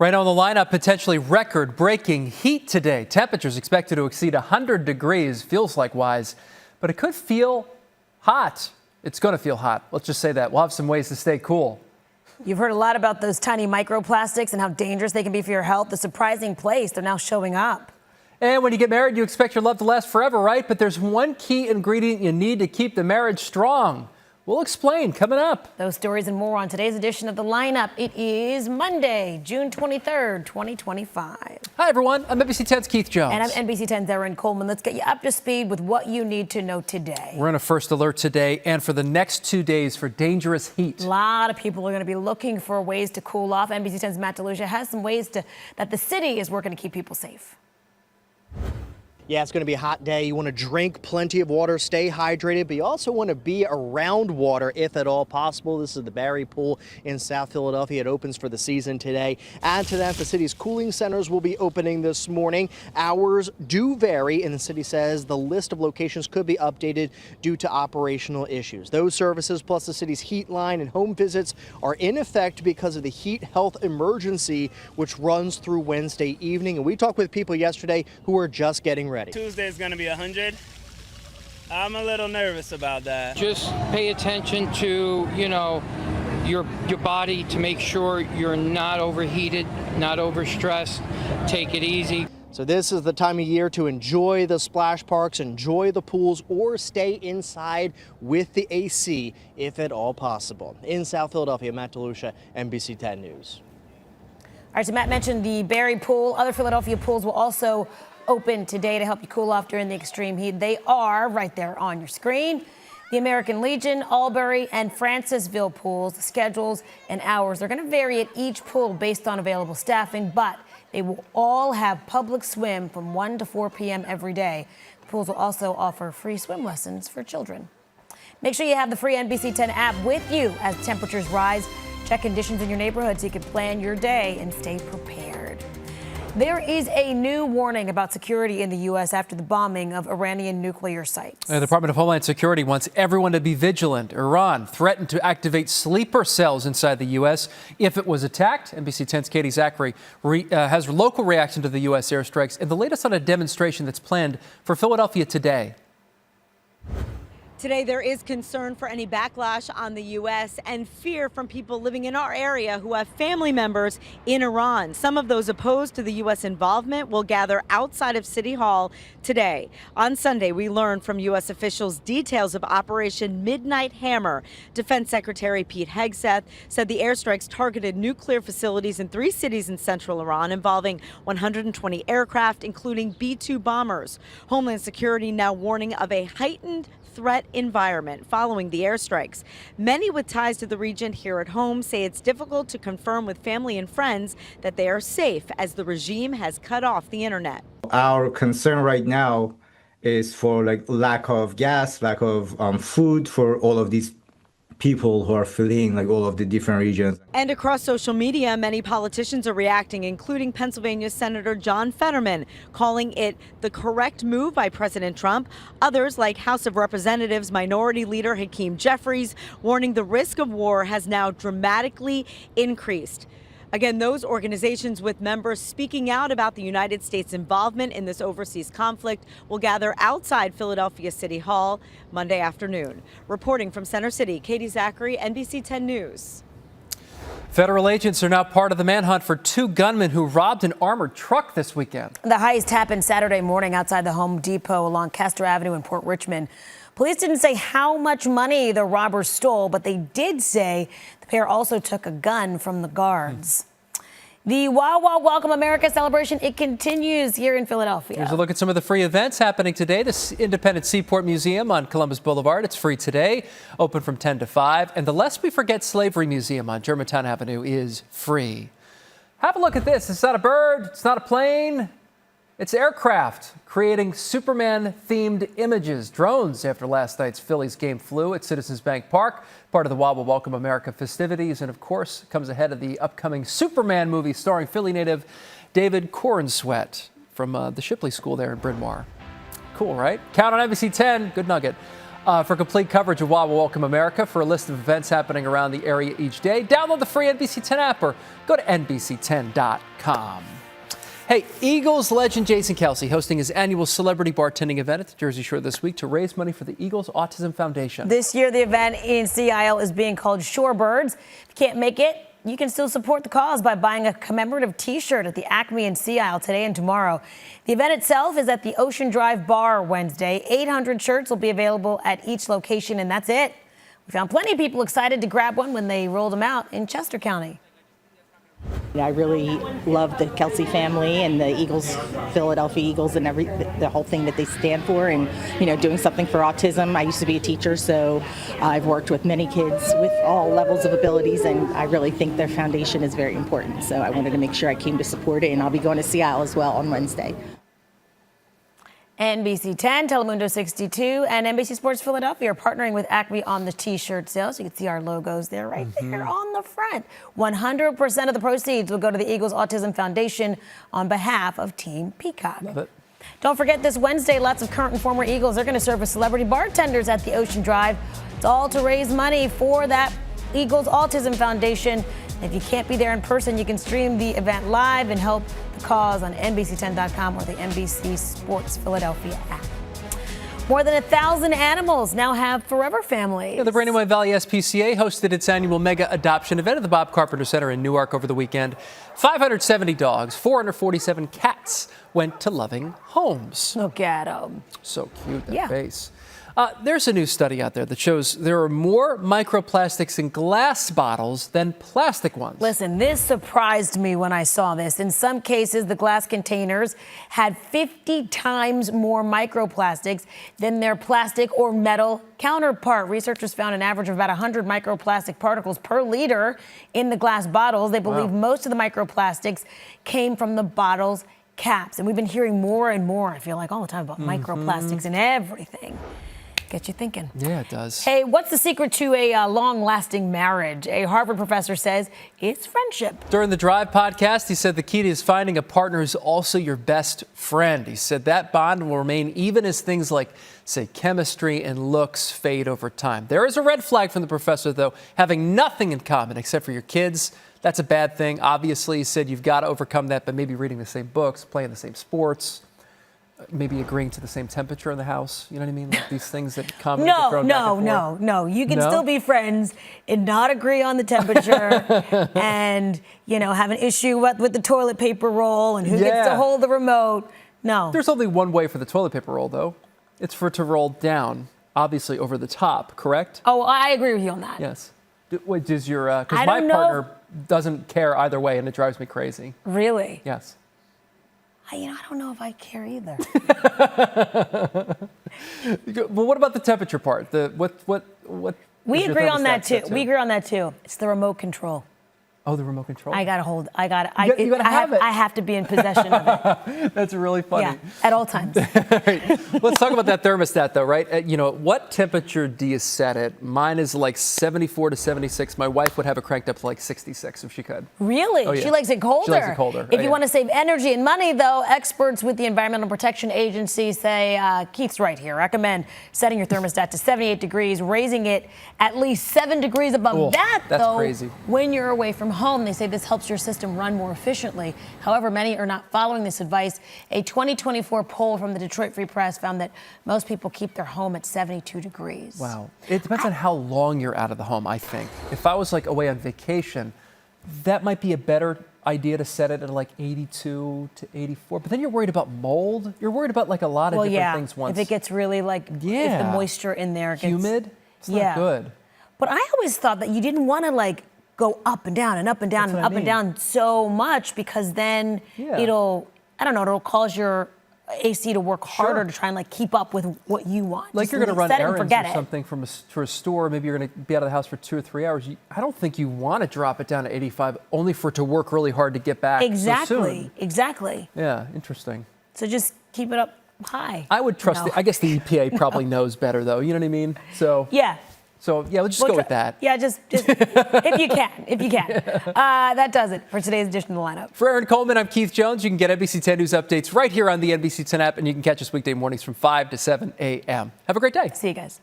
Right on the lineup, potentially record-breaking heat today. Temperatures expected to exceed 100 degrees, feels like wise, but it could feel hot. It's going to feel hot. Let's just say that. We'll have some ways to stay cool. You've heard a lot about those tiny microplastics and how dangerous they can be for your health. The surprising place, they're now showing up. And when you get married, you expect your love to last forever, right? But there's one key ingredient you need to keep the marriage strong. We'll explain coming up. Those stories and more on today's edition of The Lineup. It is Monday, June 23rd, 2025. Hi, everyone. I'm NBC 10's Keith Jones. And I'm NBC 10's Erin Coleman. Let's get you up to speed with what you need to know today. We're on a first alert today and for the next 2 days for dangerous heat. A lot of people are going to be looking for ways to cool off. NBC 10's Matt DeLucia has some ways that the city is working to keep people safe. Yeah, it's going to be a hot day. You want to drink plenty of water, stay hydrated, but you also want to be around water if at all possible. This is the Barry Pool in South Philadelphia. It opens for the season today. Add to that, the city's cooling centers will be opening this morning. Hours do vary, and the city says the list of locations could be updated due to operational issues. Those services, plus the city's heat line and home visits, are in effect because of the heat health emergency, which runs through Wednesday evening. And we talked with people yesterday who are just getting ready. Tuesday is going to be 100. I'm a little nervous about that. Just pay attention to, your body to make sure you're not overheated, not overstressed. Take it easy. So this is the time of year to enjoy the splash parks, enjoy the pools, or stay inside with the AC if at all possible. In South Philadelphia, Matt DeLucia, NBC 10 News. All right, so Matt mentioned the Barry Pool. Other Philadelphia pools will also open today to help you cool off during the extreme heat. They are right there on your screen. The American Legion, Albury, and Francisville pools. The schedules and hours are going to vary at each pool based on available staffing, but they will all have public swim from 1 to 4 p.m. every day. The pools will also offer free swim lessons for children. Make sure you have the free NBC 10 app with you as temperatures rise. Check conditions in your neighborhood so you can plan your day and stay prepared. There is a new warning about security in the U.S. after the bombing of Iranian nuclear sites. The Department of Homeland Security wants everyone to be vigilant. Iran threatened to activate sleeper cells inside the U.S. if it was attacked. NBC 10's Katie Zachary has local reaction to the U.S. airstrikes and the latest on a demonstration that's planned for Philadelphia today. Today, there is concern for any backlash on the U.S. and fear from people living in our area who have family members in Iran. Some of those opposed to the U.S. involvement will gather outside of City Hall today. On Sunday, we learned from U.S. officials details of Operation Midnight Hammer. Defense Secretary Pete Hegseth said the airstrikes targeted nuclear facilities in 3 cities in central Iran involving 120 aircraft, including B-2 bombers. Homeland Security now warning of a heightened threat environment following the airstrikes. Many with ties to the region here at home say it's difficult to confirm with family and friends that they are safe as the regime has cut off the internet. Our concern right now is for lack of gas, lack of food for all of these people who are fleeing all of the different regions. And across social media, many politicians are reacting, including Pennsylvania Senator John Fetterman, calling it the correct move by President Trump. Others, like House of Representatives Minority Leader Hakeem Jeffries, warning the risk of war has now dramatically increased. Again, those organizations with members speaking out about the United States' involvement in this overseas conflict will gather outside Philadelphia City Hall Monday afternoon. Reporting from Center City, Katie Zachary, NBC 10 News. Federal agents are now part of the manhunt for 2 gunmen who robbed an armored truck this weekend. The heist happened Saturday morning outside the Home Depot along Castor Avenue in Port Richmond. Police didn't say how much money the robbers stole, but they did say the pair also took a gun from the guards. The Wow Welcome America celebration, it continues here in Philadelphia. Here's a look at some of the free events happening today. The Independent Seaport Museum on Columbus Boulevard, it's free today, open from 10 to 5. And the Lest We Forget Slavery Museum on Germantown Avenue is free. Have a look at this. It's not a bird, it's not a plane. It's aircraft creating Superman-themed images. Drones after last night's Phillies game flew at Citizens Bank Park, part of the Wobble Welcome America festivities, and of course comes ahead of the upcoming Superman movie starring Philly native David Cornsweet from the Shipley School there in Bryn Mawr. Cool, right? Count on NBC 10. Good nugget. For complete coverage of Why We Welcome America, for a list of events happening around the area each day, download the free NBC 10 app or go to NBC10.com. Hey, Eagles legend Jason Kelce hosting his annual celebrity bartending event at the Jersey Shore this week to raise money for the Eagles Autism Foundation. This year, the event in Sea Isle is being called Shorebirds. If you can't make it, you can still support the cause by buying a commemorative T-shirt at the Acme in Sea Isle today and tomorrow. The event itself is at the Ocean Drive Bar Wednesday. 800 shirts will be available at each location, and that's it. We found plenty of people excited to grab one when they rolled them out in Chester County. I really love the Kelce family and the Eagles, Philadelphia Eagles, and the whole thing that they stand for, and doing something for autism. I used to be a teacher, so I've worked with many kids with all levels of abilities, and I really think their foundation is very important. So I wanted to make sure I came to support it, and I'll be going to Seattle as well on Wednesday. NBC 10, Telemundo 62, and NBC Sports Philadelphia are partnering with Acme on the T-shirt sales. You can see our logos there, right there on the front. 100% of the proceeds will go to the Eagles Autism Foundation on behalf of Team Peacock. Love it. Don't forget this Wednesday, lots of current and former Eagles are going to serve as celebrity bartenders at the Ocean Drive. It's all to raise money for that Eagles Autism Foundation. If you can't be there in person, you can stream the event live and help the cause on NBC10.com or the NBC Sports Philadelphia app. More than 1,000 animals now have forever families. Yeah, the Brandywine Valley SPCA hosted its annual mega adoption event at the Bob Carpenter Center in Newark over the weekend. 570 dogs, 447 cats went to loving homes. Look at them. So cute, that face. There's a new study out there that shows there are more microplastics in glass bottles than plastic ones. Listen, this surprised me when I saw this. In some cases, the glass containers had 50 times more microplastics than their plastic or metal counterpart. Researchers found an average of about 100 microplastic particles per liter in the glass bottles. They believe most of the microplastics came from the bottle's caps. And we've been hearing more and more, I feel like, all the time about microplastics and everything. Get you thinking. Yeah, it does. Hey, what's the secret to a long-lasting marriage? A Harvard professor says it's friendship. During the Drive podcast, he said the key is finding a partner who's also your best friend. He said that bond will remain even as things like, say, chemistry and looks fade over time. There is a red flag from the professor, though, having nothing in common except for your kids. That's a bad thing. Obviously, he said you've got to overcome that by maybe reading the same books, playing the same sports, maybe agreeing to the same temperature in the house. You know what I mean? Like these things that commonly get thrown back and forth. No. You can still be friends and not agree on the temperature and, have an issue with the toilet paper roll and who gets to hold the remote. No. There's only one way for the toilet paper roll, though. It's for it to roll down, obviously over the top, correct? Oh, I agree with you on that. Yes. Wait, does your, because my partner doesn't care either way and it drives me crazy. Really? Yes. I don't know if I care either. Well, what about the temperature part? We agree on that too. We agree on that too. It's the remote control. Oh, the remote control. I gotta hold. I have to be in possession of it. That's really funny. Yeah, at all times. Let's talk about that thermostat, though, right? What temperature do you set it? Mine is like 74 to 76. My wife would have it cranked up to like 66 if she could. Really? Oh, yeah. She likes it colder. She likes it colder. If you want to save energy and money, though, experts with the Environmental Protection Agency say, Keith's right here, recommend setting your thermostat to 78 degrees, raising it at least 7 degrees above that, though, crazy. When you're away from home. They say this helps your system run more efficiently. However, many are not following this advice. A 2024 poll from the Detroit Free Press found that most people keep their home at 72 degrees. Wow. It depends on how long you're out of the home, I think. If I was like away on vacation, that might be a better idea to set it at like 82 to 84. But then you're worried about mold. You're worried about like a lot of different things once. If it gets really if the moisture in there gets humid, it's not good. But I always thought that you didn't want to go up and down and up and down and up and down so much, because then it'll cause your AC to work harder to try and keep up with what you want. Like you're going to run errands or something for a store. Maybe you're going to be out of the house for 2 or 3 hours. I don't think you want to drop it down to 85 only for it to work really hard to get back. Exactly. Yeah, interesting. So just keep it up high. I would trust I guess the EPA probably knows better, though. You know what I mean? So yeah. So, let's just go with that. Yeah, just if you can. That does it for today's edition of The Lineup. For Erin Coleman, I'm Keith Jones. You can get NBC 10 News updates right here on the NBC 10 app, and you can catch us weekday mornings from 5 to 7 a.m. Have a great day. See you guys.